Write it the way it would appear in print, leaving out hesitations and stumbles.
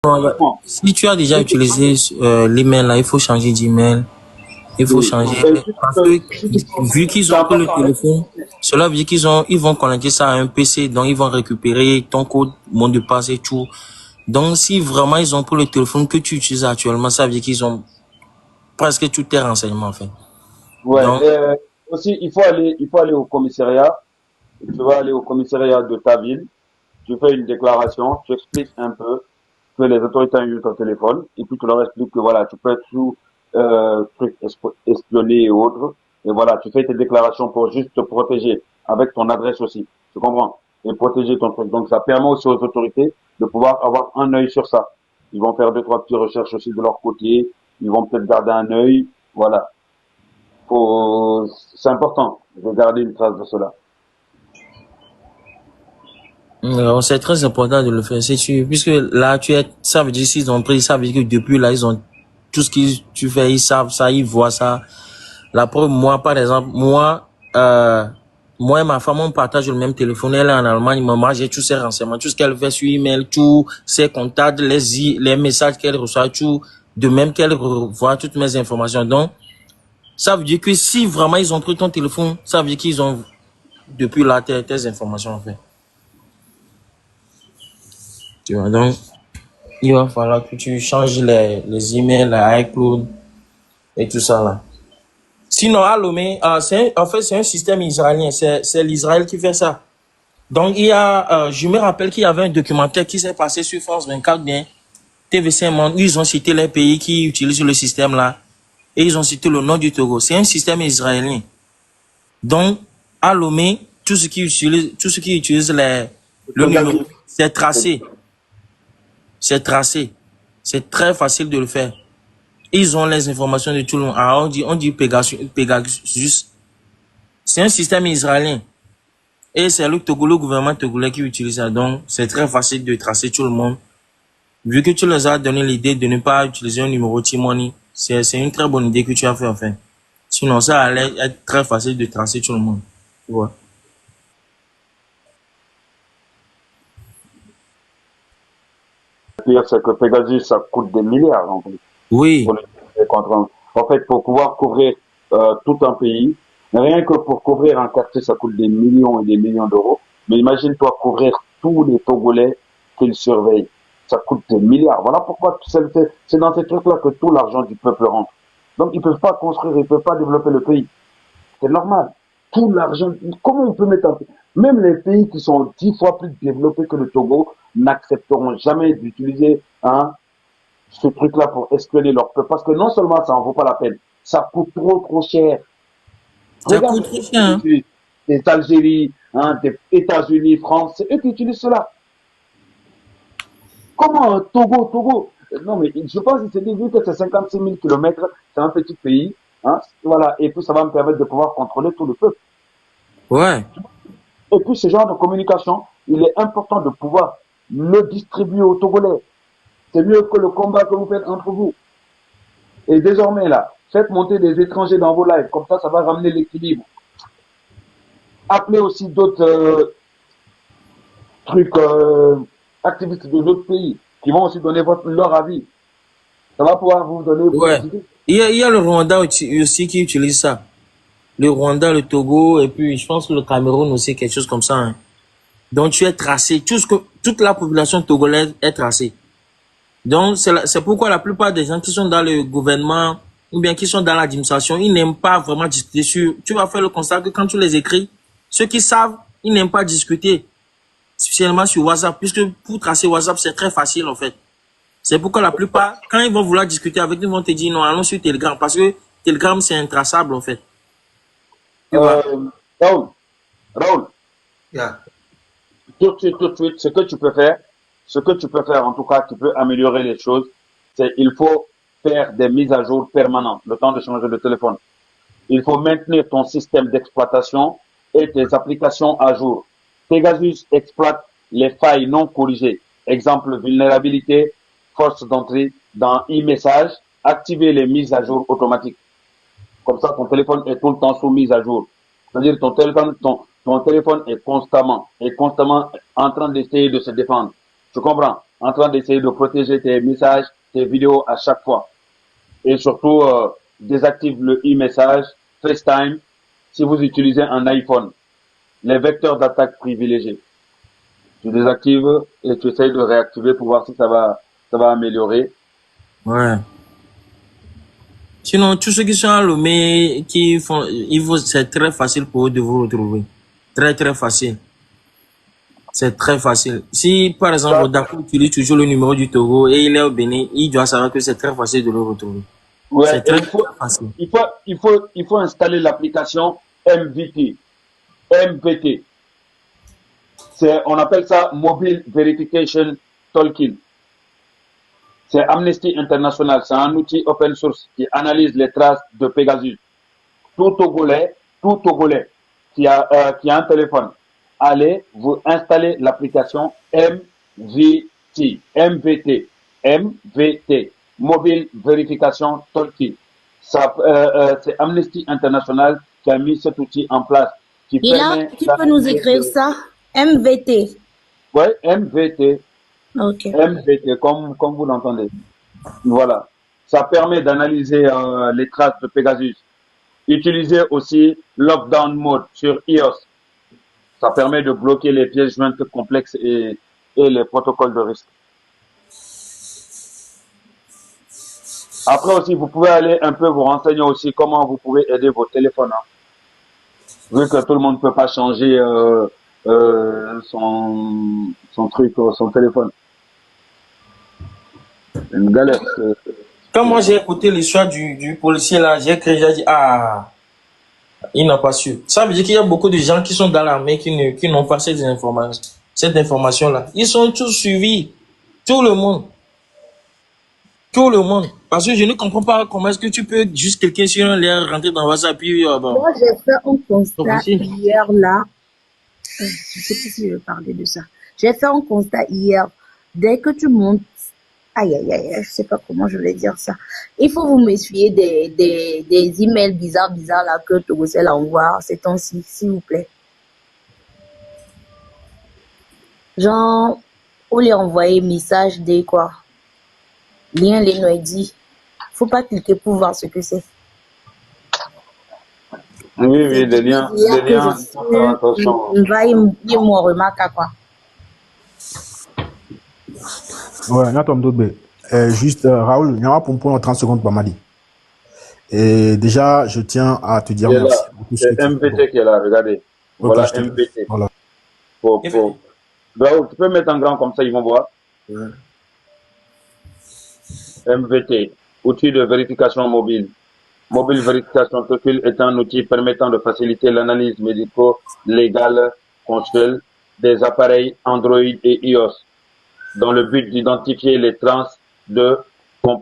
Bon, Si tu as déjà utilisé l'email là, il faut changer d'email. Il faut oui. changer Et juste, parce que si tu peux, vu qu'ils c'est ont pris le important, hein. téléphone, cela veut dire ils vont connecter ça à un PC, donc ils vont récupérer ton code, mot de passe et tout. Donc si vraiment ils ont pris le téléphone que tu utilises actuellement, ça veut dire qu'ils ont presque tous tes renseignements en fait. Ouais. Donc Aussi, il faut aller au commissariat. Tu vas aller au commissariat de ta ville. Tu fais une déclaration. Tu expliques un peu que les autorités ont eu ton téléphone. Et puis, tu leur expliques que voilà, tu peux être sous, truc espionné et autres. Et voilà, tu fais tes déclarations pour juste te protéger avec ton adresse aussi. Tu comprends? Et protéger ton truc. Donc, ça permet aussi aux autorités de pouvoir avoir un œil sur ça. Ils vont faire deux, trois petites recherches aussi de leur côté. Ils vont peut-être garder un œil. Voilà. C'est important de garder une trace de cela. c'est très important de le faire, c'est sûr, puisque là ça veut dire s'ils ont pris, ça veut dire que depuis là ils ont tout ce que tu fais, ils savent ça, ils voient ça. La preuve, moi, par exemple, moi et ma femme, on partage le même téléphone. Elle est en Allemagne, moi, j'ai tous ses renseignements, tout ce qu'elle fait sur email, tous ses contacts, les messages qu'elle reçoit, tout, de même qu'elle voit toutes mes informations. Donc, ça veut dire que si vraiment ils ont pris ton téléphone, ça veut dire qu'ils ont, depuis là, tes informations, en fait. Tu vois, donc, il va falloir que tu changes les emails, la iCloud et tout ça, là. Sinon, à Lomé, en fait, c'est un système israélien. C'est l'Israël qui fait ça. Donc, je me rappelle qu'il y avait un documentaire qui s'est passé sur France 24, bien, TVC Monde, où ils ont cité les pays qui utilisent le système là. Et ils ont cité le nom du Togo. C'est un système israélien. Donc, à Lomé, tout ce qui utilise le numéro, c'est tracé. C'est tracé. C'est très facile de le faire. Ils ont les informations de tout le monde. Alors, on dit Pegasus. C'est un système israélien. Et c'est le gouvernement togolais qui utilise ça. Donc, c'est très facile de tracer tout le monde. Vu que tu leur as donné l'idée de ne pas utiliser un numéro T-Money, c'est une très bonne idée que tu as fait, en fait. Sinon, ça allait être très facile de tracer tout le monde. Tu vois. Le pire, c'est que Pegasus, ça coûte des milliards en plus. Oui. Pour les contrats. En fait, pour pouvoir couvrir tout un pays, rien que pour couvrir un quartier, ça coûte des millions et des millions d'euros. Mais imagine-toi couvrir tous les Togolais qu'ils surveillent. Ça coûte des milliards. Voilà pourquoi c'est dans ces trucs-là que tout l'argent du peuple rentre. Donc, ils peuvent pas construire, ils peuvent pas développer le pays. C'est normal. Tout l'argent, comment on peut mettre un pays? Même les pays qui sont 10 fois plus développés que le Togo n'accepteront jamais d'utiliser ce truc-là pour espionner leur peuple. Parce que non seulement ça en vaut pas la peine, ça coûte trop, trop cher. Ça Regarde coûte les trop pays cher, qui hein. utilisent des Algérie, des États-Unis, France, c'est eux qui utilisent cela. Comment Togo, non mais je pense que c'est dit, vu que c'est 56 000 kilomètres, c'est un petit pays, voilà, et puis ça va me permettre de pouvoir contrôler tout le peuple. Ouais. Et puis ce genre de communication, il est important de pouvoir le distribuer aux Togolais. C'est mieux que le combat que vous faites entre vous. Et désormais, là, faites monter des étrangers dans vos lives. Comme ça va ramener l'équilibre. Appelez aussi d'autres trucs, activistes de d'autres pays qui vont aussi donner leur avis. Ça va pouvoir vous donner Ouais. des idées. Il y a le Rwanda aussi qui utilise ça. Le Rwanda, le Togo, et puis je pense que le Cameroun aussi, quelque chose comme ça, hein. Donc tu es tracé. Toute la population togolaise est tracée. Donc, c'est pourquoi la plupart des gens qui sont dans le gouvernement ou bien qui sont dans l'administration, ils n'aiment pas vraiment discuter sur. Tu vas faire le constat que quand tu les écris, ceux qui savent, ils n'aiment pas discuter, spécialement sur WhatsApp, puisque pour tracer WhatsApp, c'est très facile en fait. C'est pourquoi la plupart, quand ils vont vouloir discuter avec nous, ils vont te dire non, allons sur Telegram, parce que Telegram, c'est intraçable en fait. Tu vois? Euh, Raoul, Raoul, Yeah. tout de suite, ce que tu peux faire, en tout cas, qui peut améliorer les choses, c'est il faut faire des mises à jour permanentes, le temps de changer de téléphone. Il faut maintenir ton système d'exploitation et tes applications à jour. Pegasus exploite les failles non corrigées. Exemple, vulnérabilité, force d'entrée dans e-message, activer les mises à jour automatiques. Comme ça, ton téléphone est tout le temps sous mise à jour. C'est-à-dire ton téléphone est constamment en train d'essayer de se défendre. Tu comprends? en train d'essayer de protéger tes messages, tes vidéos à chaque fois. Et surtout, désactive le e-message, FaceTime, si vous utilisez un iPhone. Les vecteurs d'attaque privilégiés. Tu désactives et tu essayes de réactiver pour voir si ça va améliorer. Ouais. Sinon, tous ceux qui sont à Lomé, c'est très facile pour eux de vous retrouver. Très, très facile. C'est très facile. Si, par exemple, Ça, Odakou utilise toujours le numéro du Togo et il est au Bénin, il doit savoir que c'est très facile de le retrouver. ouais, C'est et très, très facile. il faut installer l'application MVT. MVT. On appelle ça Mobile Verification Toolkit. C'est Amnesty International. C'est un outil open source qui analyse les traces de Pegasus. Tout Togolais qui a un téléphone, allez, vous installez l'application MVT, MVT, Mobile Verification Toolkit. C'est Amnesty International qui a mis cet outil en place, qui Et là, permet tu peux nous écrire ça? MVT. Ouais, MVT, Ok. MVT, comme vous l'entendez. Voilà. Ça permet d'analyser les traces de Pegasus. Utilisez aussi Lockdown Mode sur iOS. Ça permet de bloquer les pièces jointes complexes et les protocoles de risque. Après aussi, vous pouvez aller un peu vous renseigner aussi comment vous pouvez aider vos téléphones. Hein. Vu que tout le monde ne peut pas changer son truc, son téléphone. C'est une galère. Quand moi j'ai écouté l'histoire du policier là, j'ai dit, ah, il n'a pas su. Ça veut dire qu'il y a beaucoup de gens qui sont dans l'armée qui n'ont pas cette information-là. Ils sont tous suivis. Tout le monde. Tout le monde. Parce que je ne comprends pas comment est-ce que tu peux juste quelqu'un sur un lien rentrer dans WhatsApp puis bon. Moi, j'ai fait un constat Officier. hier là. Je ne sais pas si je vais parler de ça. J'ai fait un constat hier. Dès que tu montes, aïe, aïe, aïe, je sais pas comment je vais dire ça. Il faut vous méfier des emails bizarres là que Togocel envoie ces temps-ci, s'il vous plaît. Genre, on les envoyer message des quoi. Lien les noyés. Faut pas cliquer pour voir ce que c'est. Oui, oui, C'est les liens, hier les que liens, je il faut faire attention. il me remarque à quoi. Ouais, Nathan Mdogbe. Juste, Raoul, il y aura pour 30 secondes, Bamadi. Et déjà, je tiens à te dire Il est merci là. pour tout ce que C'est tu fais. MVT qui est là, regardez. Ok, Voilà je te MVT. voilà. Bravo, tu peux mettre en grand comme ça, ils vont voir. Ouais. MVT, outil de vérification mobile. Mobile Verification Toolkit est un outil permettant de faciliter l'analyse médico-légale consuelle des appareils Android et iOS dans le but d'identifier les traces de